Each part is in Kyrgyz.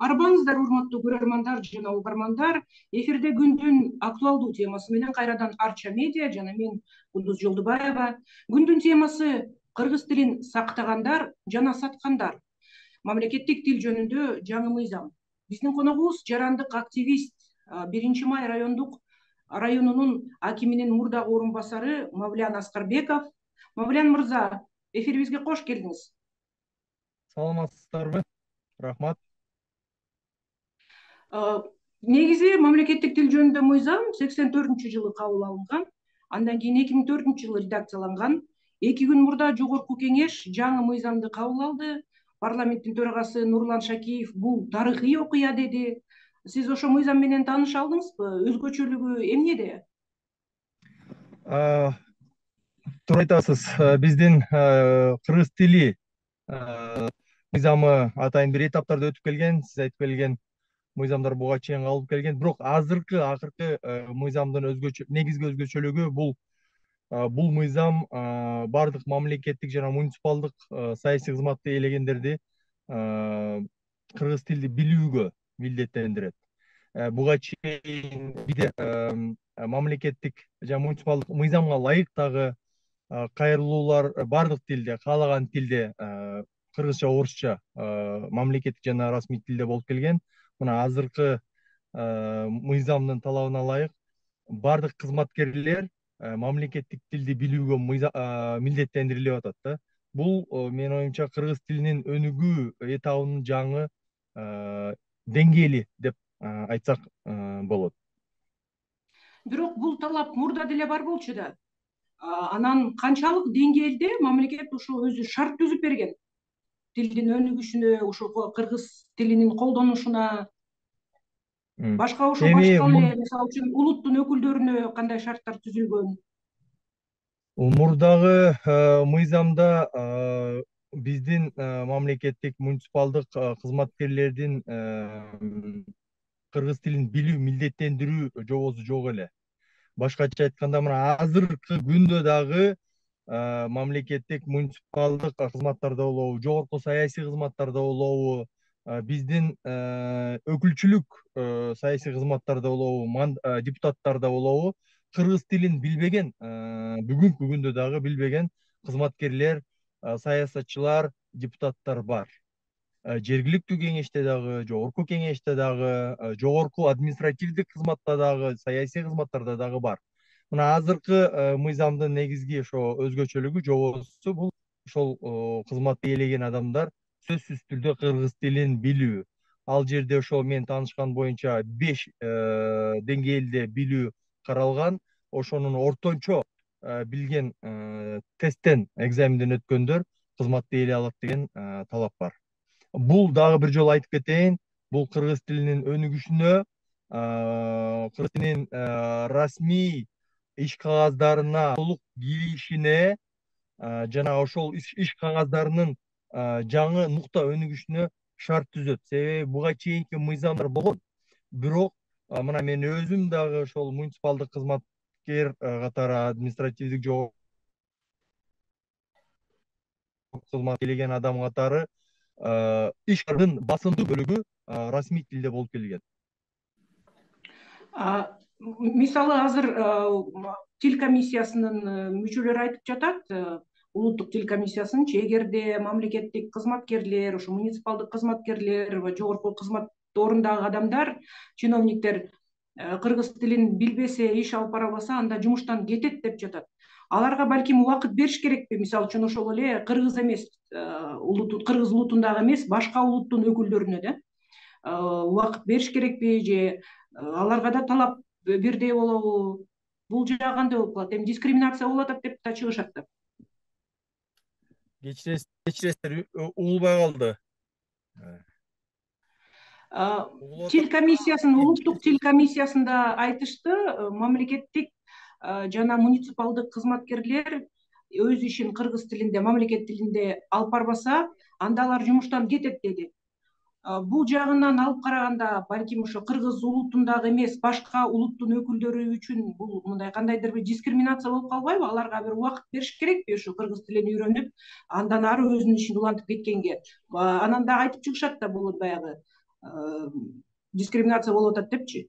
Арбаңыздар, урматтуу көрөрмандар жана угармандар. Эфирде күндүн актуалдуу темасы менен кайрадан Арча медиа жана мен Кудуз Жолдубаева. Күндүн темасы кыргыз тилин сактагандар жана саткандар. Мамлекеттик тил жөнүндө жаңы мыйзам. Биздин коногубуз жарандык активист, 1 Май районунун акиминин мурдагы орун басары Мавлян Аскарбеков. Мавлян мырза, эфирибизге кош келдиңиз. Саламатсыздарбы? Рахмат. Негизи мамлекеттик тил жөнүндө мыйзам 84-жылы кабыл алынган. Андан кийин 2004-жылы редакцияланган. 2 күн мурда Жогорку Кеңеш жаңы мыйзамды кабыл алды. Парламенттин төрагасы Нурлан Шакиев бул тарыхый окуя деди. Сиз ошо мыйзам менен тааныша алдыңызбы? Өзгөчөлүгү эмнеде? Туура айтасыз. Биздин кыргыз тили мыйзамы атайын бир этаптарда өтүп келген. Сиз айтып келген мыйзамдар буга чейин калып келген. Бирок акыркы мыйзамдын негизги өзгөчөлүгү бул мыйзам бардык мамлекеттик жана муниципалдык саясий кызматты ээлегендерди кыргыз тилди билүүгө милдеттендирет. Буга чейин бизде мамлекеттик жана муниципалдык мыйзамга ылайык кайрылуулар бардык тилде, каалаган тилде, кыргызча, орусча мамлекеттик жана расмий тилде болуп келген. Мына азыркы мыйзамдын талабына ылайык бардык кызматкерлер мамлекеттик тилди билүүгө милдеттендирилип атат да. Бул менин оюмча кыргыз тилинин өнүгүү этабынын жаңы деңгээли деп айтсак болот. Бирок бул талап мурда деле бар болчу да. Анан канчалык деңгээлде мамлекет ушу өзү шарт түзүп берген? Тилдин өнүгүшүнө, ушул кыргыз тилинин колдонушуна, башка эле мисалы үчүн улуттун өкүлдөрүнө кандай шарттар түзүлгөн? Мурдагы мыйзамда биздин мамлекеттик муниципалдык кызматкерлердин кыргыз тилин билүү милдеттендирүү жобосу жок эле. Башкача айтканда, мына азыркы күндө дагы мамлекеттик муниципалдык кызматтарда болобу, жогорку саясий кызматтарда болобу, биздин өкүлчүлүк саясий кызматтарда болобу, депутаттарда болобу, кыргыз тилин билбеген, бүгүнкү күндө дагы билбеген кызматкерлер, саясатчылар, депутаттар бар. Жергиликтүү кеңеште дагы, жогорку кеңеште дагы, жогорку административдик кызматта дагы, саясий кызматтарда дагы бар. Мына азыркы мыйзамдын негизги ошо өзгөчөлүгү, жобосу бул ошол кызматты ээлеген адамдар сөзсүз түрдө кыргыз тилин билүү. Ал жерде ошо мен таанышкан боюнча 5 деңгээлде билүү каралган. Ошонун ортончо билген тесттен, экзаменден өткөндөр кызматты ээлей алат деген талап бар. Бул дагы бир жолу айтып кетейин, бул кыргыз тилинин өнүгүшүнө, кыргыз тилинин расмий иш кагаздарына толук киришине жана ошол иш кагаздарынын жаңы нукта өнүгүшүнө шарт түзөт. Себеби буга чейинки мыйзамдар болгон. Бирок мына мен өзүм дагы ошол муниципалдык кызматкер катары административдик жогорку кызмат ээлеген адам катары ишкардын басымдуу бөлүгү расмий тилде болуп келген. Мисалы азыр тил комиссиясынын мүчөлөрү айтып жатат, улуттук тил комиссиясынынчы, эгерде мамлекеттик кызматкерлер, ушу муниципалдык кызматкерлер, жогорку кызмат орундагы адамдар, чиновниктер кыргыз тилин билбесе, иш алып бара албаса, анда жумуштан кетет деп жатат. Аларга балким убакыт бериш керекпи? Мисалы үчүн ошол эле кыргыз эмес, кыргыз улутундагы эмес, башка улуттун өкүлдөрүнө да убакыт бериш керекпи, же аларга да талап бирдей болобу? Бул жагы кандай болуп калат? Эми дискриминация болуп атат деп да чыгышат да. Кечиресиздер, угулбай калды. Тил комиссиясын, улуттук тил комиссиясында айтышты, мамлекеттик жана муниципалдык кызматкерлер өз ишин кыргыз тилинде, мамлекет тилинде алып барбаса, анда алар жумуштан кетет деди. Бул жагынан алып караганда, балким ошо кыргыз улутундагы эмес, башка улуттун өкүлдөрү үчүн бул мындай кандайдыр бир дискриминация болуп калбайбы? Аларга бир убакыт бериш керекпи ошо кыргыз тилин үйрөнүп, андан ары өзүнүн ишин улантып кеткенге? Анан дагы айтып чыгышат да, бул баягы дискриминация болуп атат депчи.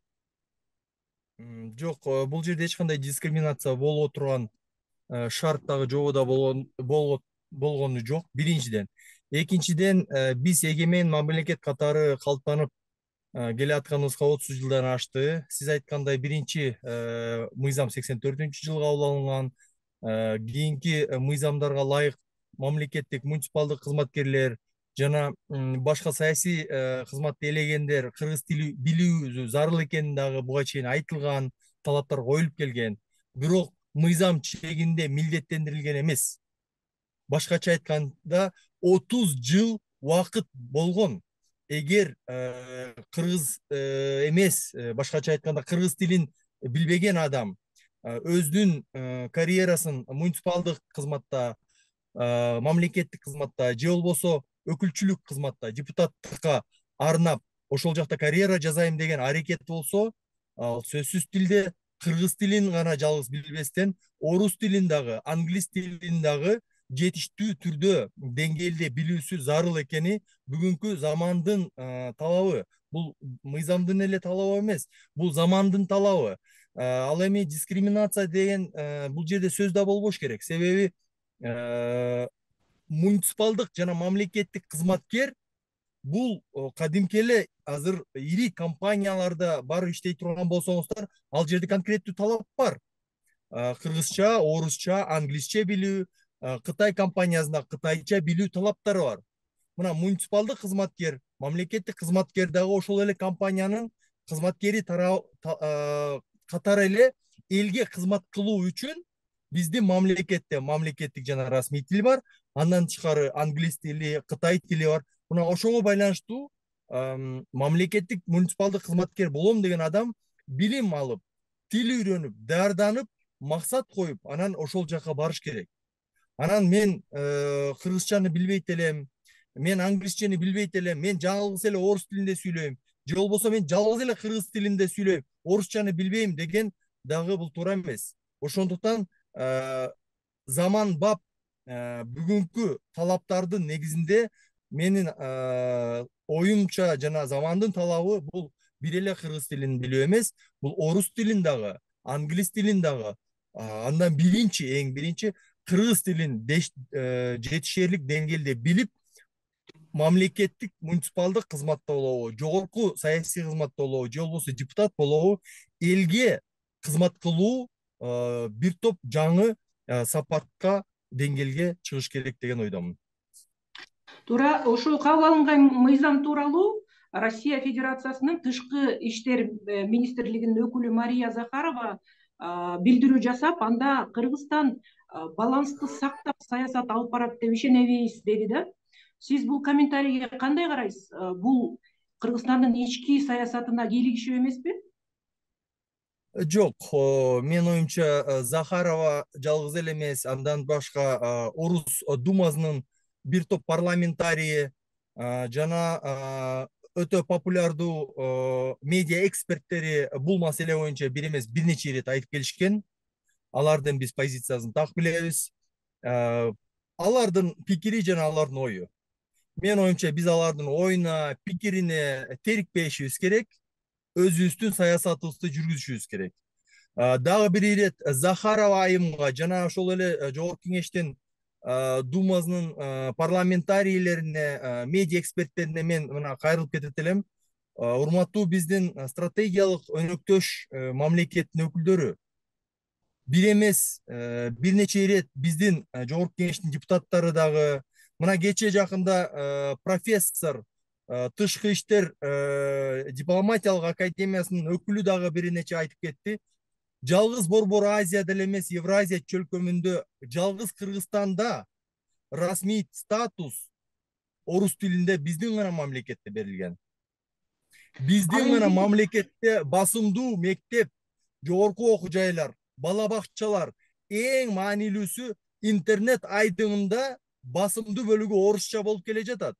Жок, бул жерде эч кандай дискриминация боло турган шарт дагы жободо болгону жок, биринчиден. Экинчиден, биз эгемен мамлекет катары калыптанып келе атканыбызга 30 жылдан ашты. Сиз айткандай биринчи мыйзам 84 жылга кабыл алынган. Кийинки мыйзамдарга ылайык мамлекеттик муниципалдык кызматкерлер жана башка саясий кызматты ээлегендер кыргыз тили билүү зарыл экени дагы буга чейин айтылган, талаптар коюлуп келген. Бирок мыйзам чегинде милдеттендирилген эмес. Башкача айтканда 30 жыл убакыт болгон. Эгер кыргыз эмес, башкача айтканда кыргыз тилин билбеген адам өзүнүн карьерасын муниципалдык кызматта, мамлекеттик кызматта же болбосо өкүлчүлүк кызматта, депутаттыкка арнап ошол жакта карьера жасайм деген аракети болсо, ал сөзсүз тилде кыргыз тилин гана жалгыз билбестен орус тилин дагы, англис тилин дагы жетиштүү түрдө деңгээлде билүүсү зарыл экени бүгүнкү замандын талабы. Бул мыйзамдын эле талабы эмес, бул замандын талабы. Ал эми дискриминация деген бул жерде сөз да болбош керек. Себеби муниципалдык жана мамлекеттик кызматкер бул кадимки эле азыр ири компанияларда барып иштей турган болсоңуздар, ал жерде конкреттүү талап бар. Кыргызча, орусча, англисче билүү, Кытай компаниясында кытайча билүү талаптары бар. Мына муниципалдык кызматкер, мамлекеттик кызматкер дагы ошол эле компаниянын кызматкери катары эле элге кызмат кылуу үчүн биздин мамлекетте мамлекеттик жана расмий тил бар, андан тышкары англис тили, кытай тили бар. Мына ошого байланыштуу мамлекеттик муниципалдык кызматкер болом деген адам билим алып, тил үйрөнүп, даярданып, максат коюп, анан ошол жака барыш керек. Анан мен кыргызчаны билбейт элем, мен англисчени билбейт элем, мен жалгыз эле орус тилинде сүйлөйм, же болбосо мен жалгыз эле кыргыз тилинде сүйлөйм, орусчаны билбейм деген дагы бул туура эмес. Ошондуктан заман бап бүгүнкү талаптардын негизинде менин оюмча жана замандын талабы бул бир эле кыргыз тилин билүү эмес, бул орус тилин дагы, англис тилин дагы, андан эң биринчи кыргыз тилин жетишерлик деңгээлде билип, мамлекеттик муниципалдык кызматта болобу, жогорку саясий кызматта болобу, же болбосо депутат болобу, элге кызмат кылуу бир топ жаңы сапатка, деңгээлге чыгыш керек деген ойдомун. Туура, ошол кабыл алынган мыйзам тууралуу Россия Федерациясынын тышкы иштер министрлигинин өкүлү Мария Захарова билдирүү жасап, анда Кыргызстан балансты сактап саясат алып барат деп ишенебиз деди да. Сиз бул комментарийге кандай карайсыз? Бул Кыргызстандын ички саясатына кийлигишип эмеспи? Жок, менин оюмча Захарова жалгыз эле эмес, андан башка Орус Думасынын бир топ парламентарийи жана өтө популярдуу медиа эксперттери бул маселе боюнча бир эмес бир нече ирет айтып келишкен. Алардын биз позициясын так билебиз. Алардын пикири жана алардын ою. Менин оюмча биз алардын оюна, пикирине терикпешибиз керек. Өзүбүздүн саясатыбызды жүргүзүшүбүз керек. Дагы бир ирет Захарова айымга жана ошол эле жогорку кеңештин Думасынын парламентарийлерине, медиа эксперттерине мен мына кайрылып кетет элем. Урматтуу биздин стратегиялык өнөктөш мамлекеттин өкүлдөрү, бир эмес бир нече ирет биздин жогорку кеңештин депутаттары дагы, мына кечээ жакында профессор, тышкы иштер дипломатиялык академиясынын өкүлү дагы бир нече айтып кетти. Жалгыз Борбор Азияда эле эмес, Евразия чөлкөмүндө, жалгыз Кыргызстанда расмий статус орус тилинде биздин гана мамлекетте берилген. Биздин гана мамлекетте басымдуу мектеп, жогорку окуу жайлар, бала бакчалар, эң маанилүүсү интернет айдымында басымдуу бөлүгү орусча болуп келе жатат.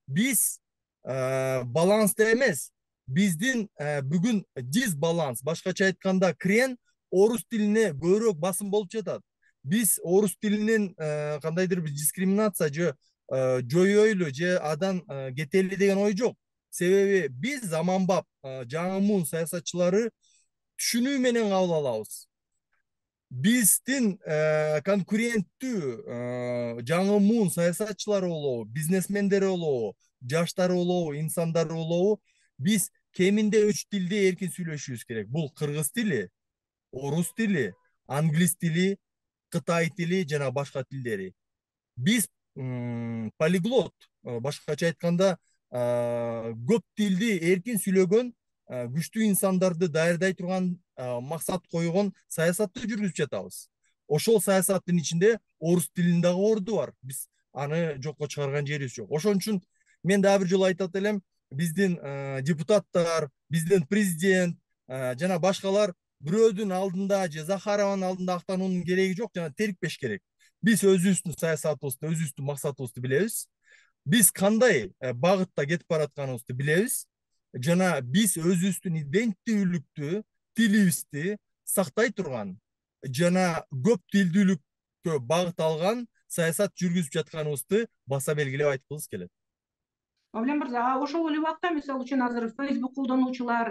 Биз балансты эмес, биздин бүгүн дисбаланс, башкача айтканда крен орус тилине көбүрөөк басым болуп жатат. Биз орус тилинин кандайдыр бир дискриминация же жоюйлу же адан кетели деген ой жок. Себеби биз заманбап жаңы муун саясатчылары түшүнүү менен кабыл алабыз. Биздин конкуренттүү жаңы муун саясатчылары болобу, бизнесмендери болобу, жаштары болобу, инсандары болобу, биз кеминде 3 тилде эркин сүйлөшүбүз керек. Бул кыргыз тили, орус тили, англис тили, кытай тили жана башка тилдери. Биз полиглот, башкача айтканда көп тилди эркин сүйлөгөн күчтүү инсандарды даярдай турган максат койгон саясатты жүргүзүп жатабыз. Ошол саясаттын ичинде орус тилинин дагы орду бар. Биз аны жокко чыгарган жерибиз жок. Ошон үчүн мен дагы бир жолу айтат элем, биздин депутаттар, биздин президент жана башкалар бирөөдүн алдында же Захарованын алдында актануунун кереги жок, жана терикпеш керек. Биз өзүбүздүн саясатыбызды, өзүбүздүн максатыбызды билебиз. Биз кандай багытта кетип баратканыбызды билебиз. Жана биз өзүбүздүн иденттүүлүктү, тилибизди сактай турган жана көп тилдүүлүккө багыт алган саясат жүргүзүп жатканыбызды баса белгилеп айткыбыз келет. Мавлен мырза, ошол эле убакта мисалы үчүн азыр Facebook колдонуучулар,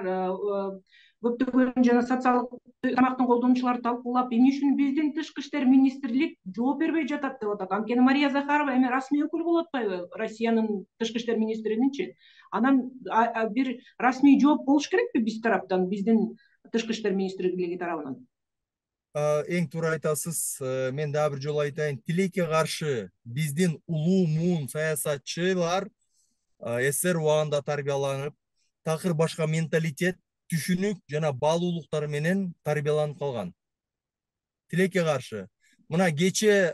көптөгөн жана социалдык тармактын колдонуучулары талкуулап, эмне үчүн биздин тышкы иштер министрлик жооп бербей жатат деп атат. Анткени Мария Захарова эми расмий өкүл болуп атпайбы Россиянын тышкы иштер министрининчи? Анан бир расмий жооп болуш керекпи биз тараптан, биздин тышкы иштер министрлиги тарабынан? Эң туура айтасыз. Мен дагы бир жолу айтайын, тилекке каршы биздин улуу муун саясатчылар СССР убагында тарбияланып, такыр башка менталитет, түшүнүк жана баалуулуктар менен тарбияланып калган. Тилекке каршы. Мына кечээ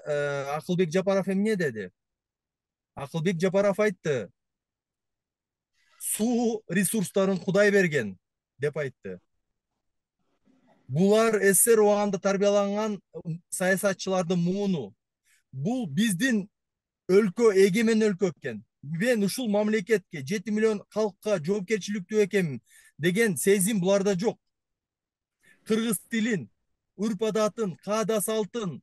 Акылбек Жапаров эмне деди? Акылбек Жапаров айтты: суу ресурстарын Кудай берген деп айтты. Булар СССР убагында тарбияланган саясатчылардын мууну. Бул биздин өлкө эгемен өлкө экен. Мен ушул мамлекетке 7 миллион халкка жоопкерчиликтүү экенмин деген сезим буларда жок. Кыргыз тилин, үрп адатын, каада салтын,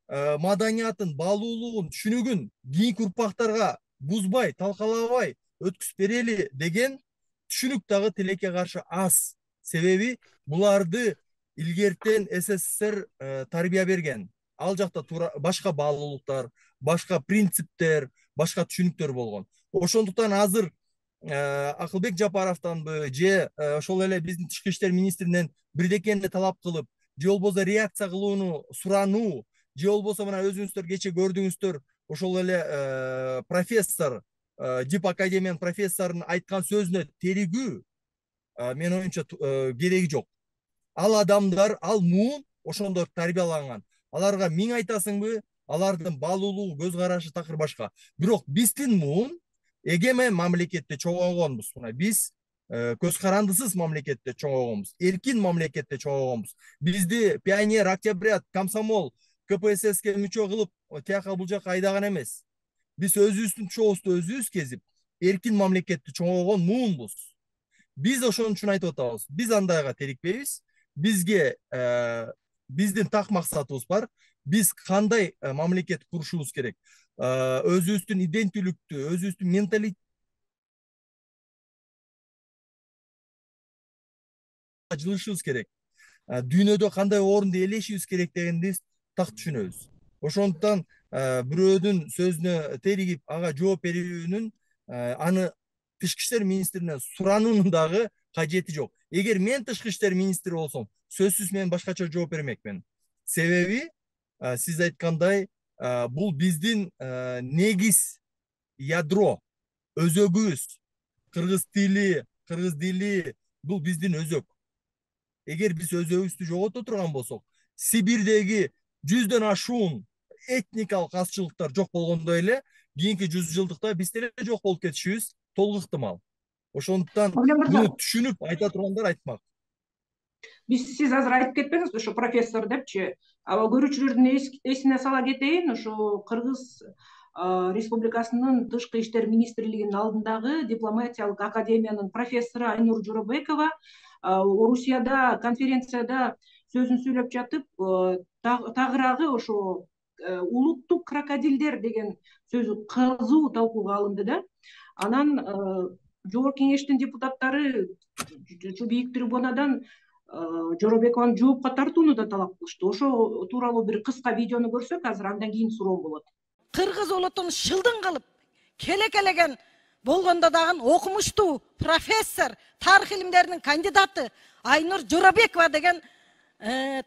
маданиятын, баалуулугун, түшүнүгүн кийинки урпактарга бузбай, талкалабай өткүзүп берели деген түшүнүк дагы тилекке каршы аз. Себеби буларды илгертен СССР тарбия берген. Ал жакта башка баалуулуктар, башка принциптер, башка түшүнүктөр болгон. Ошондуктан азыр Акылбек Жапаровдонбу же ошол эле биздин тышкы иштер министринен бирдекени талап кылып, же болбосо реакция кылууну сурануу, же болбосо мына өзүңүздөр кече көрдүңүздөр, ошол эле профессор, Дип академиянын профессорунун айткан сөзүнө теригүү менин оюмча кереги жок. Ал адамдар, ал муун ошондор тарбияланган. Аларга миң айтасыңбы, алардын баалуулугу, көз карашы такыр башка. Бирок биздин муун эгемен мамлекетте чоңойгонбуз. Биз көз карандысыз мамлекетте чоңойгонбуз, эркин мамлекетте чоңойгонбуз. Бизди пионер, октябрят, комсомол, КПССке мүчө кылып, тияка бул жака айдаган эмес. Биз өзүбүздүн чообузду өзүбүз кезип, эркин мамлекетте чоңойгон муунбуз. Биз ошон үчүн айтып атабыз. Биз андайга терикпейбиз. Бизге биздин так максатыбыз бар. Биз кандай мамлекет курушубуз керек? Өзүбүздүн иденттүүлүктү, өзүбүздүн менталитет жылышыбыз керек. Дүйнөдө кандай орунду ээлешибиз керек дегенди так түшүнөбүз. Ошондуктан бирөөдүн сөзүнө теригип ага жооп берүүнүн, аны тышкы иштер министринен сурануунун дагы кажети жок. Эгер мен тышкы иштер министри болсом, сөзсүз мен башкача жооп бермекмин. Себеби сиз айткандай, бул биздин негиз, ядро, өзөгүбүз. Кыргыз тили, кыргыз дили бул биздин өзөк. Эгер биз өзөгүбүздү жогото турган болсок, Сибирдеги 100дөн ашуун этникалык азчылыктар жок болгондой эле, кийинки 100 жылдыкта биз деле жок болуп кетишибиз толук ыктымал. Ошондуктан буну түшүнүп айта тургандар айтмак. Сиз азыр айтып кетпеңиз, ошо профессор депчи. Көрүүчүлөрдүн эсине сала кетейин, ошо Кыргыз Республикасынын тышкы иштер министрлигинин алдындагы дипломатиялык академиянын профессору Айнур Жоробекова Орусияда конференцияда сөзүн сүйлөп жатып, тагыраагы ошо улуттук крокодилдер деген сөзү кызуу талкууга алынды да. Анан жогорку кеңештин депутаттары ушу бийик трибунадан Жоробекованын жоопко тартууну да талап кылышты. Ошо тууралуу бир кыска видеону көрсөк азыр, андан кийин суроом болот. Кыргыз улутун шылдың кылып келеген болгондо дагы окумуштуу профессор, тарых илимдеринин кандидаты Айнур Жоробекова деген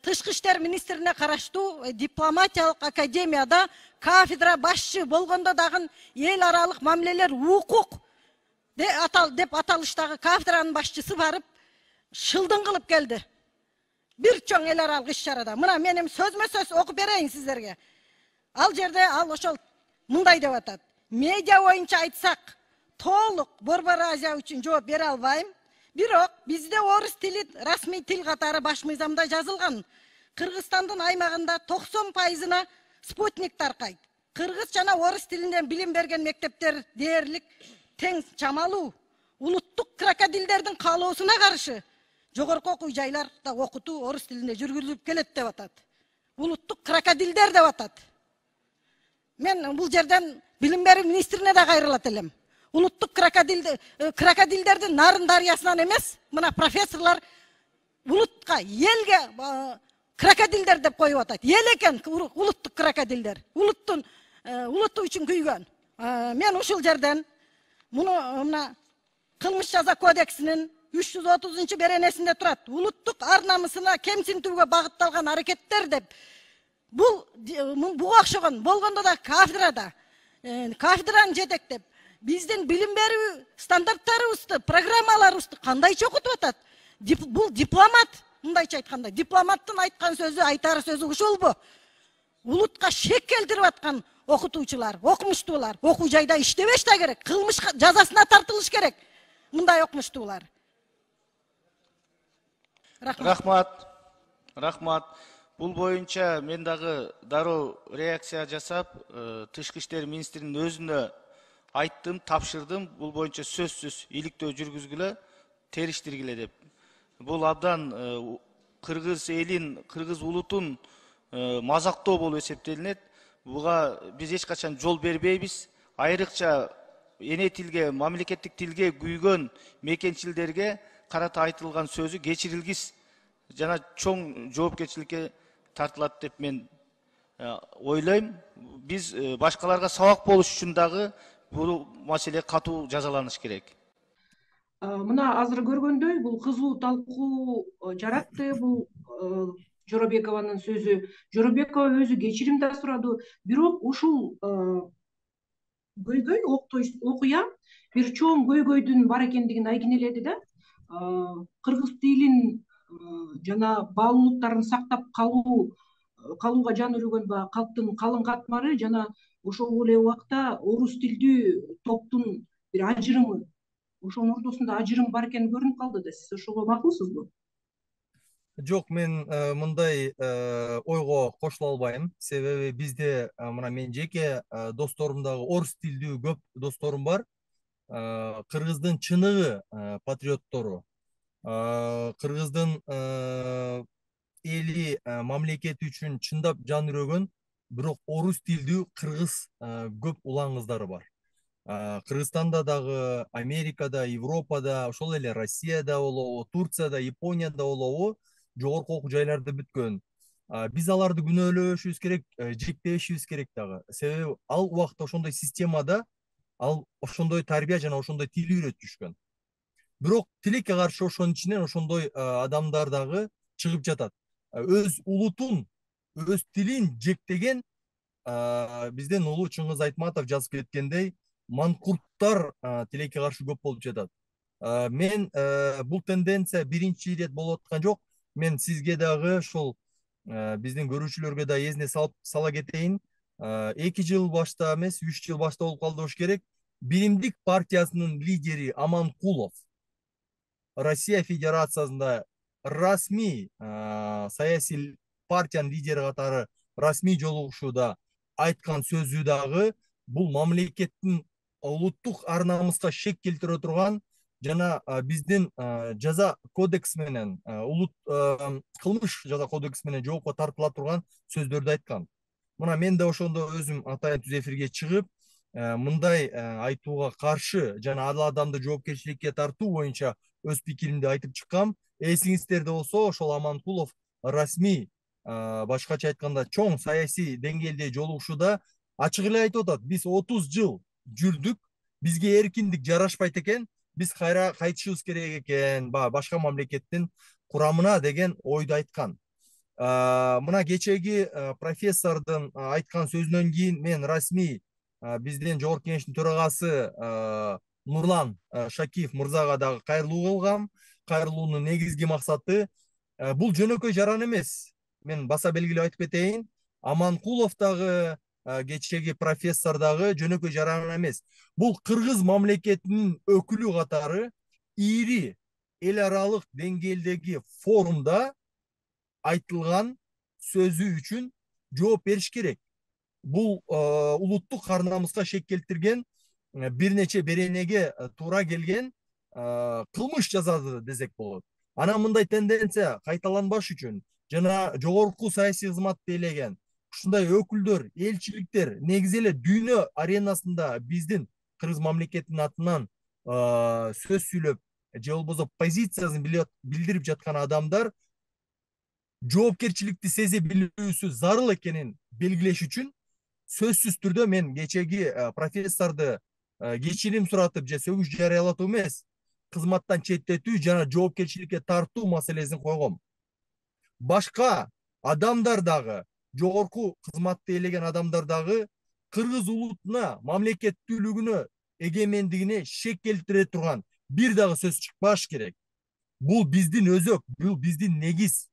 Тышкы иштер министрине караштуу дипломатиялык академияда кафедра башчы болгондо дагы эл аралык мамилелер укук деп аталыштагы кафедранын башчысы барып шылдың кылып келди. Бир чоң эл аралык иш чарада. Мына мен эми сөзмө сөз окуп берейин сиздерге. Ал жерде ал ошол мындай деп атат. Медиа боюнча айтсак, толук Борбор Азия үчүн жооп бере албайм. Бирок бизде орус тили расмий тил катары баш мыйзамда жазылган. Кыргызстандын аймагында 90%-на спутник таркайт. Кыргыз жана орус тилинден билим берген мектептер дээрлик тең чамалуу. Улуттук крокодилдердин каалоосуна каршы жогорку окуу жайларда окутуу орус тилинде жүргүзүлүп келет деп атат. Улуттук крокодилдер деп атат. Мен бул жерден билим берүү министрине да кайрылат элем. Улуттук крокодилдердин нарын дарыясынан эмес, мына профессорлор улутка, элге крокодилдер деп коюп атат. Эл экен улуттук крокодилдер. Улуту үчүн күйгөн. Мен ушул жерден мына кылмыш жаза кодексинин 330 беренесинде турат. Улуттук ар намысына кемсинтүүгө багытталган аракеттер деп. Буга окшогон болгондо да кафедраны жетектеп, биздин билим берүү стандарттарыбызды, программаларыбызды кандайча окутуп атат? Бул дипломат, мындайча айтканда, дипломаттын айткан сөзү, айтар сөзү ушулбу? Улутка шек келтирип аткан окутуучулар, окумуштуулар окуу жайда иштебеш да керек, кылмыш жазасына тартылыш керек. Мындай окумуштуулар. Рахмат. Бул боюнча мен дагы дароо реакция жасап, Тышкы иштер министринин өзүнө айттым, тапшырдым. Бул боюнча сөзсүз иликтөө жүргүзгүлө, териштиргиле деп. Бул абдан кыргыз элин, кыргыз улутун мазактоо болуп эсептелинет. Буга биз эч качан жол бербейбиз. Айрыкча эне тилге, мамлекеттик тилге күйгөн мекенчилдерге карата айтылган сөзү кечирилгис жана чоң жоопкерчиликке тартылат деп мен ойлойм. Биз башкаларга сабак болуш үчүн дагы бул маселе катуу жазаланыш керек. Мына азыр көргөндөй бул кызуу талкуу жаратты. Бул Жоробекованын сөзү. Жоробекова өзү кечирим да сурады. Бирок ушул көйгөй, окуя бир чоң көйгөйдүн бар экендигин айкинеледи да. Кыргыз тилин жана баалуулуктарын сактап калууга жан үргөн калктын калың катмары жана ошол эле убакта орус тилдүү топтун бир ажырымы, ошонун ортосунда ажырым бар экени көрүнүп калды да. Сиз ошого макулсузбу? Жок, мен мындай ойго кошула албайм. Себеби бизде мына мен жеке досторумдагы орус тилдүү көп досторум бар. Кыргыздын чыныгы патриоттору, кыргыздын эли мамлекети үчүн чындап жан үрөгөн, бирок орус тилдүү кыргыз көп улан кыздары бар. Кыргызстанда дагы, Америкада, Европада, ошол эле Россияда болобу, Турцияда, Японияда болобу жогорку окуу жайларда бүткөн. Биз аларды күнөөлөшүбүз керек, жектешибиз керек дагы. Себеби ал убакта ошондой системада ал ошондой тарбия жана ошондой тил үйрөтүшкөн. Бирок тилекке каршы ошонун ичинен ошондой адамдар дагы чыгып жатат. Өз улутун, өз тилин жектеген бизден улуу Чыңгыз Айтматов жазып кеткендей, манкурттар тилекке каршы көп болуп жатат. Мен бул тенденция биринчи ирет болуп аткан жок. Мен сизге дагы ошол биздин көрүүчүлөргө да эсине сала кетейин. 2 жыл башта эмес, 3 жыл башта болуп калды болуш керек. Биримдик партиясынын лидери Аманкулов Россия Федерациясында расмий саясий партиянын лидери катары расмий жолугушууда айткан сөзү дагы бул мамлекеттин улуттук ар намыска шек келтире турган жана биздин жаза кодекс менен, кылмыш жаза кодекс менен жоопко тартыла турган сөздөрдү айткан. Мына мен да ошондо өзүм атайын түз эфирге чыгып, мындай айтууга каршы жана ал адамды жоопкерчиликке тартуу боюнча өз пикиримди айтып чыккам. Эсиңиздерде болсо ошол Аманкулов расмий, башкача айтканда чоң саясий деңгээлде жолугушууда ачык эле айтып атат: биз 30 жыл жүрдүк, бизге эркиндик жарашпайт экен, биз кайра кайтышыбыз керек экен башка мамлекеттин курамына деген ойду айткан. Мына кечеги профессордун айткан сөзүнөн кийин мен расмий биздин жогорку кеңештин төрагасы Нурлан Шакиев мырзага дагы кайрылуу кылгам. Кайрылуунун негизги максаты бул жөнөкөй жаран эмес. Мен баса белгилеп айтып кетейин. Аманкулов дагы кечеги профессор дагы жөнөкөй жаран эмес. Бул кыргыз мамлекетинин өкүлү катары ири эл аралык деңгээлдеги форумда айтылган сөзү үчүн жооп бериш керек. Бул улуттук ар намыска шек келтирген, бир нече беренеге туура келген кылмыш жасады десек болот. Анан мындай тенденция кайталанбаш үчүн жана жогорку саясий кызматты ээлеген ушундай өкүлдөр, элчиликтер, негизи эле дүйнө аренасында биздин кыргыз мамлекетинин атынан сөз сүйлөп же болбосо позициясын билдирип жаткан адамдар жоопкерчиликти сезе билүүсү зарыл экенин белгилеш үчүн сөзсүз түрдө мен кечеги профессорду кечирим суратып же сөгүш жарыялатуу эмес, кызматтан четтетүү жана жоопкерчиликке тартуу маселесин койгом. Башка адамдар дагы, жогорку кызматты ээлеген адамдар дагы кыргыз улутуна, мамлекеттүүлүгүнө, эгемендигине шек келтире турган бир дагы сөз чыкпаш керек. Бул биздин өзөк, бул биздин негиз.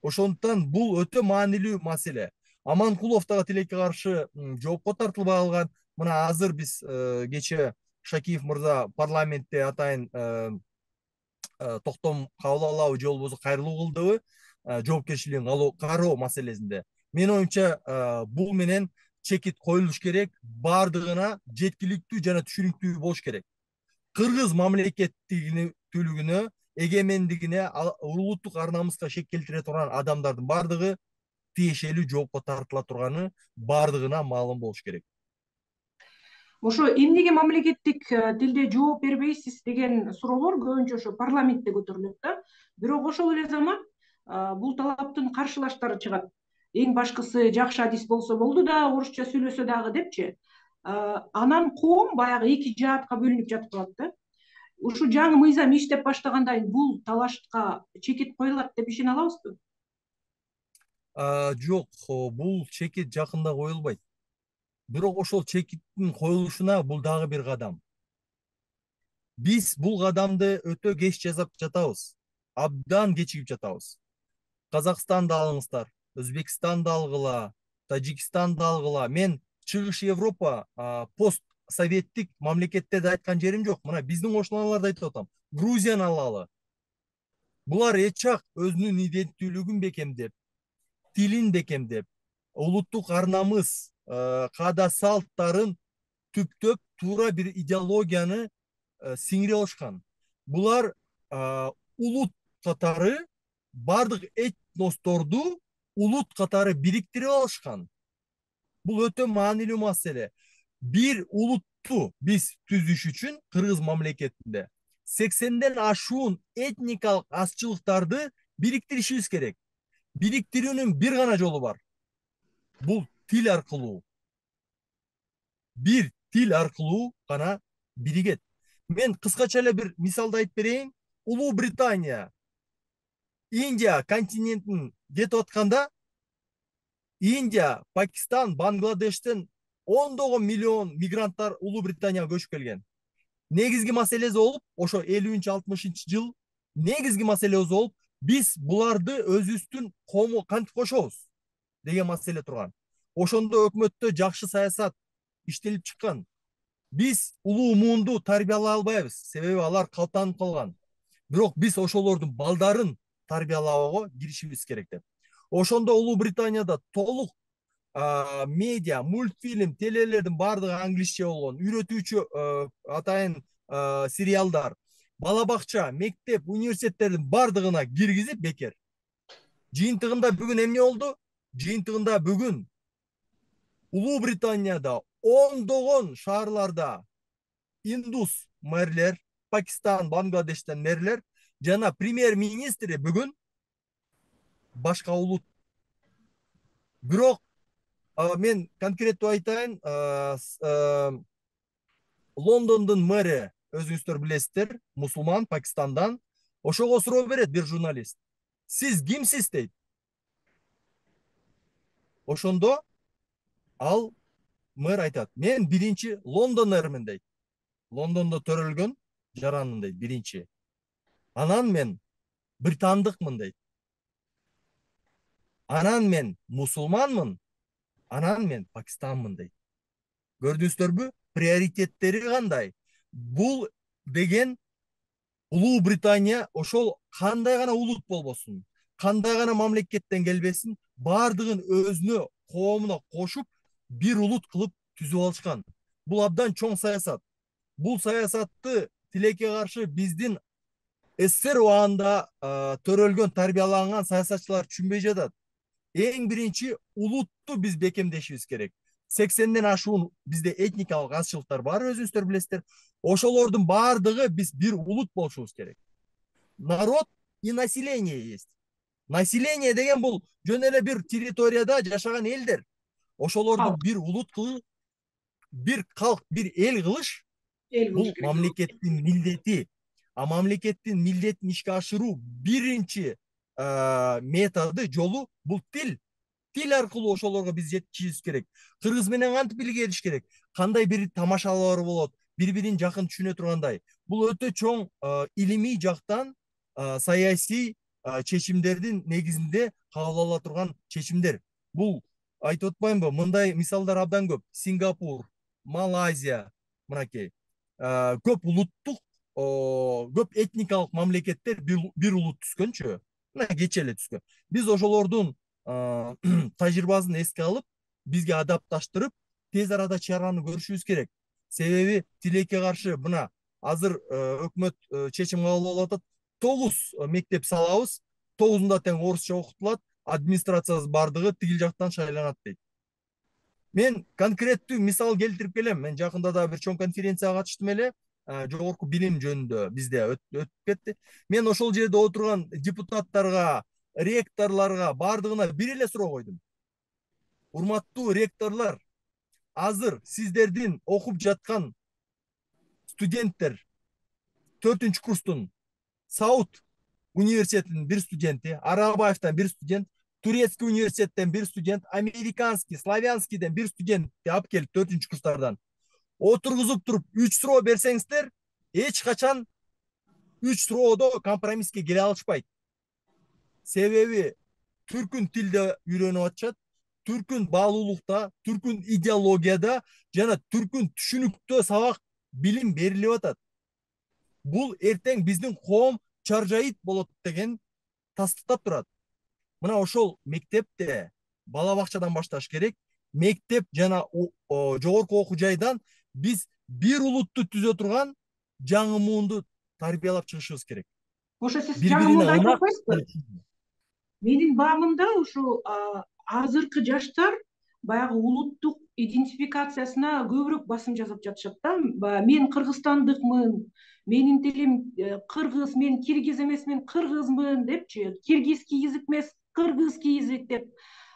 Ошондуктан бул өтө маанилүү маселе. Аманкулов дагы тилекке каршы жоопко тартылбай калган. Мына азыр биз кечээ Шакиев мырза парламентте атайын токтом кабыл алабы же болбосо кайрылуу кылдыбы жоопкерчилигин кароо маселесинде. Менин оюмча бул менен чекит коюлуш керек, бардыгына жеткиликтүү жана түшүнүктүү болуш керек. Кыргыз мамлекеттүүлүгүнө, эгемендигине, улуттук ар намыска шек келтире турган адамдардын бардыгы тиешелүү жоопко тартыла турганы бардыгына маалым болуш керек. Ошо эмнеге мамлекеттик тилде жооп бербейсиз деген суроолор көбүнчө ошо парламентте көтөрүлөт да. Бирок ошол эле замат бул талаптын каршылаштары чыгат. Эң башкысы жакшы адис болсо болду да, орусча сүйлөсө дагы депчи. Анан коом баягы эки жаатка бөлүнүп жатып калат да. Ушу жаңы мыйзам иштеп баштагандан кийин бул талашка чекит коюлат деп ишене алабызбы? Жок, бул чекит жакында коюлбайт. Бирок ошол чекиттин коюлушуна бул дагы бир кадам. Биз бул кадамды өтө кеч жасап жатабыз. Абдан кечигип жатабыз. Казакстанды алыңыздар, Өзбекстанды алгыла, Тажикстанды алгыла. Мен Чыгыш Европа пост советтик мамлекеттерди айткан жерим жок. Мына биздин кошуналарды айтып атам. Грузияны алалы. Булар эчак өзүнүн иденттүүлүгүн бекемдеп, тилин бекемдеп, улуттук ар намыс, каада салттарын түптөп туура бир идеологияны сиңире алышкан. Булар улут катары бардык этносторду улут катары бириктирип алышкан. Бул өтө маанилүү маселе. Бир улутту биз түзүш үчүн кыргыз мамлекетинде 80ден ашуун этникалык азчылыктарды бириктиришибиз керек. Бириктирүүнүн бир гана жолу бар. Бул тил аркылуу. Бир тил аркылуу гана биригет. Мен кыскача эле бир мисалды айтып берейин. Улуу Британия Индия континентин кетип атканда Индия, Пакистан, Бангладештен ондогон миллион мигранттар Улуу Британияга көчүп келген. Негизги маселеси болуп, ошо 50-60 жыл негизги маселеси болуп, биз буларды өзүбүздүн коомго кантип кошобуз деген маселе турган. Ошондо өкмөттө жакшы саясат иштелип чыккан. Биз улуу муунду тарбиялай албайбыз, себеби алар калтанып калган. Бирок биз ошолордун балдарын тарбиялоого киришибиз керек деп. Ошондо Улуу Британияда толук медиа, мультфильм, телелердин бардыгы англисче болгон, үйрөтүүчү атайын сериалдар, бала бакча, мектеп, университеттердин бардыгына киргизип бекер. Жыйынтыгында бүгүн эмне болду? Жыйынтыгында бүгүн Улуу Британияда ондогон шаарларда индус мэрлер, Пакистан, Бангладештен мэрлер жана премьер-министри бүгүн башка улут. Бирок мен конкреттүү айтайын, Лондондун мэри, өзүңүздөр билесиздер, мусулман, Пакистандан. Ошого суроо берет бир журналист. Сиз кимсиз дейт. Ошондо ал мэр айтат, мен биринчи Лондонермин дейт. Лондондо төрөлгөн жаранмын дейт, биринчи. Анан мен британдыкмын дейт. Анан мен мусулманмын. Анан мен Пакистанмын дейт. Көрдүңүздөрбү? Приоритеттери кандай? Бул деген Улуу Британия ошол кандай гана улут болбосун, кандай гана мамлекеттен келбесин, бардыгын өзүнө, коомуна кошуп, бир улут кылып түзүп алышкан. Бул абдан чоң саясат. Бул саясатты тилекке каршы биздин СССР убагында төрөлгөн, тарбияланган саясатчылар түшүнбөй жатат. Эң биринчи улутту биз бекемдешибиз керек. 80ден ашуун бизде этникалык азчылыктар бар, өзүңүздөр билесиздер. Ошолордун бардыгы биз бир улут болушубуз керек. Народ и население есть. Население деген бул жөн эле бир территорияда жашаган элдер. Ошолорду бир улут кылып, бир калк, бир эл кылыш бул мамлекеттин милдети. А мамлекеттин милдетин ишке ашыруу биринчи методу, жолу бул тил. Тил аркылуу ошолорго биз жеткизишибиз керек. Кыргыз менен кантип илгериш керек? Кандай бир тамашалар болот? Бири-бирин жакын түшүнө тургандай. Бул өтө чоң илимий жактан саясий чечимдердин негизинде кабыл ала турган чечимдер. Бул айтып атпаймынбы? Мындай мисалдар абдан көп. Сингапур, Малайзия, мынакей. Көп улуттук, көп этникалык мамлекеттер бир улут түзгөнчү. Мына кече эле түзгөн. Биз ошолордун тажрыйбасын эске алып, бизге адапташтырып, тез арада чараны көрүшүбүз керек. Себеби тилекке каршы мына азыр өкмөт чечим кабыл алып атат. 9 мектеп салабыз, 9-унда тең орусча окутулат, администрациясы бардыгы тигил жактан шайланат дейт. Мен конкреттүү мисал келтирип келем. Мен жакында да бир чоң конференцияга катыштым эле, жогорку билим жөнүндө бизде өтүп кетти. Мен ошол жерде отурган депутаттарга, ректорларга бардыгына бир эле суроо койдум. Урматтуу ректорлар, азыр сиздердин окуп жаткан студенттер 4-курстун курстун Сауд университетинин бир студенти, Арабаевтан бир студент, Турецкий университеттен бир студент, Американский, Славянскийден бир студентти алып келип 4-курстардан курстардан отургузуп туруп 3 суроо берсеңиздер, эч качан 3 суроодо компромисске келе алышпайт. Себеби түркүн тилде үйрөнүп атышат, түркүн баалуулукта, түркүн идеологияда жана түркүн түшүнүктө сабак билим берилип атат. Бул эртең биздин коом чаржайыт болот деген тастыктап турат. Мына ошол мектепте бала бакчадан башташ керек. Мектеп жана жогорку окуу жайдан биз бир улутту түзө турган жаңы муунду тарбиялап чыгышыбыз керек. Ошо сиз жаңы муунду айтып атпайсызбы? Менин баамымда ушу азыркы жаштар баягы улуттук идентификациясына көбүрөөк басым жасап жатышат да. Мен кыргызстандыкмын, менин тилим кыргыз, мен киргиз эмес, мен кыргызмын депчи, киргизский язык эмес, кыргызский язык деп.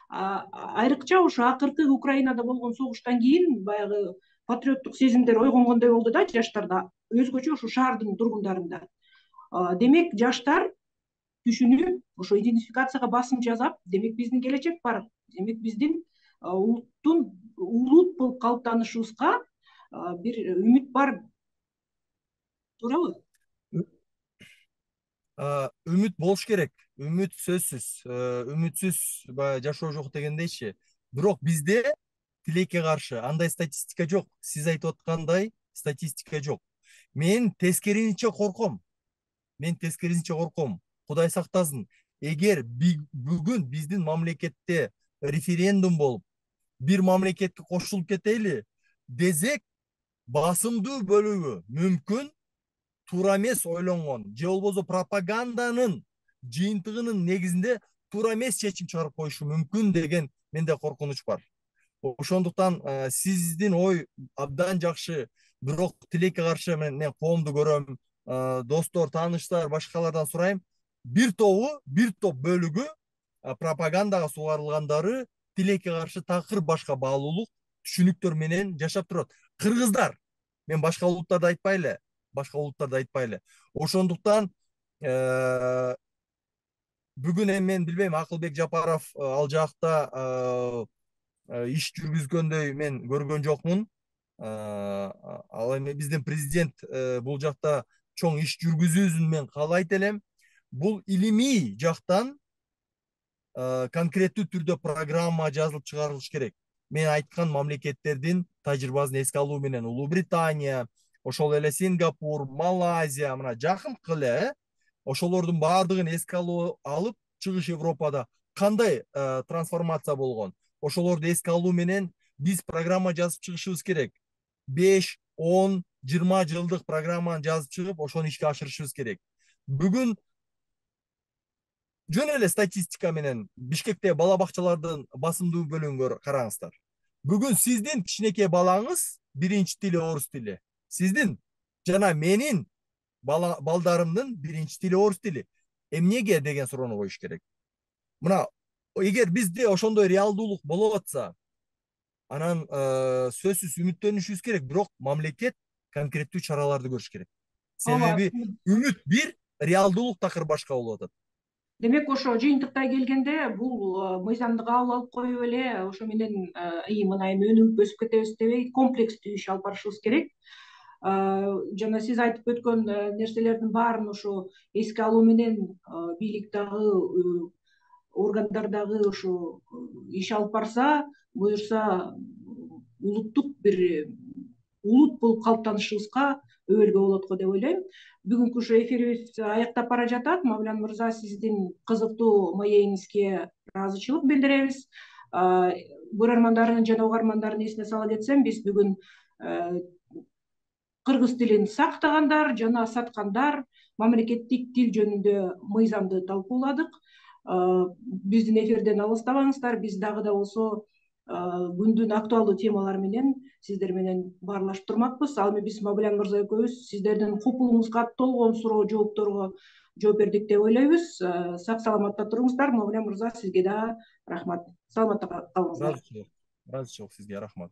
Айрыкча ушу акыркы Украинада болгон согуштан кийин баягы патриоттук сезимдер ойгонгондой болду да жаштарда, өзгөчө ушу шаардын тургундарында. Демек жаштар түшүнүп, ошо идентификацияга басым жасап, демек биздин келечек бар. Демек биздин улут болуп калыптанышыбызга бир үмүт бар. Туурабы? Үмүт болуш керек. Үмүт сөзсүз. Үмүтсүз жашоо жок дегендейчи. Бирок бизде тилекке каршы андай статистика жок. Сиз айтып аткандай статистика жок. Мен тескерисинче корком. Кудай сактасын. Эгер бүгүн биздин мамлекетте референдум болуп, бир мамлекетке кошулуп кетели десек, басымдуу бөлүгү мүмкүн туура эмес ойлонгон, же болбосо пропаганданын жыйынтыгынын негизинде туура эмес чечим чыгарып коюшу мүмкүн деген менде коркунуч бар. Ошондуктан сиздин ой абдан жакшы, бирок тилекке каршы мен коомду көрөм, достор, тааныштар, башкалардан сурайм. Бир топ бөлүгү пропагандага сугарылгандары тилекке каршы такыр башка баалуулук түшүнүктөр менен жашап турат. Кыргыздар, мен башка улуттарды айтпайлы. Ошондуктан бүгүн эми мен билбейм, Акылбек Жапаров ал жакта иш жүргүзгөндөй мен көргөн жокмун. Ал эми биздин президент бул жакта чоң иш жүргүзүүсүн мен каалайт элем. Бул илимий жактан конкреттүү түрдө программа жазылып чыгарылыш керек. Мен айткан мамлекеттердин тажрыйбасын эске алуу менен Улуу Британия, ошол эле Сингапур, Малайзия, мына жакынкы эле ошолордун баардыгын эске алып, чыгыш Европада кандай трансформация болгон, ошолорду эске алуу менен биз программа жазып чыгышыбыз керек. 5, 10, 20 жылдык программаны жазып чыгып, ошону ишке ашырышыбыз керек. Бүгүн жөн эле статистика менен Бишкекте бала бакчалардын басымдуу бөлүгүн караңыздар. Бүгүн сиздин кичинекей балаңыз биринчи тили орус тили. Сиздин жана менин балдарымдын биринчи тили орус тили. Эмнеге деген суроону коюш керек. Мына, эгер бизде ошондой реалдуулук болуп атса, анан сөзсүз үмүттөнүшүбүз керек, бирок мамлекет конкреттүү чараларды көрүш керек. Себеби үмүт бир, реалдуулук такыр башка болуп атат. Демек ошо жыйынтыктай келгенде бул мыйзамды кабыл алып коюп эле ошо менен мына эми өнүгүп өсүп кетебиз дебей комплекстүү иш алып барышыбыз керек. Жана сиз айтып өткөн нерселердин баарын ошо эске алуу менен бийлик дагы, органдар дагы ошо иш алып барса, буюрса улуттук бир улут болуп калыптанышыбызга өбөлгө болот го деп ойлойм. Бүгүнкү ушу эфирибиз аяктап бара жатат. Мавлян мырза, сиздин кызыктуу маегиңизге ыраазычылык билдиребиз. Көрөрмандардын жана угармандардын эсине сала кетсем, биз бүгүн кыргыз тилин сактагандар жана саткандар мамлекеттик тил жөнүндө мыйзамды талкууладык. Биздин эфирден алыстабаңыздар. Биз дагы да болсо күндүн актуалдуу темалары менен сиздер менен баарлашып турмакпыз. Ал эми биз Мавлян мырза экөөбүз сиздердин купулуңузга толгон суроо жоопторго жооп бердик деп ойлойбуз. Сак саламатта туруңуздар. Мавлян мырза, сизге да рахмат. Саламатта калыңыздар. Ыраазычылык сизге, рахмат.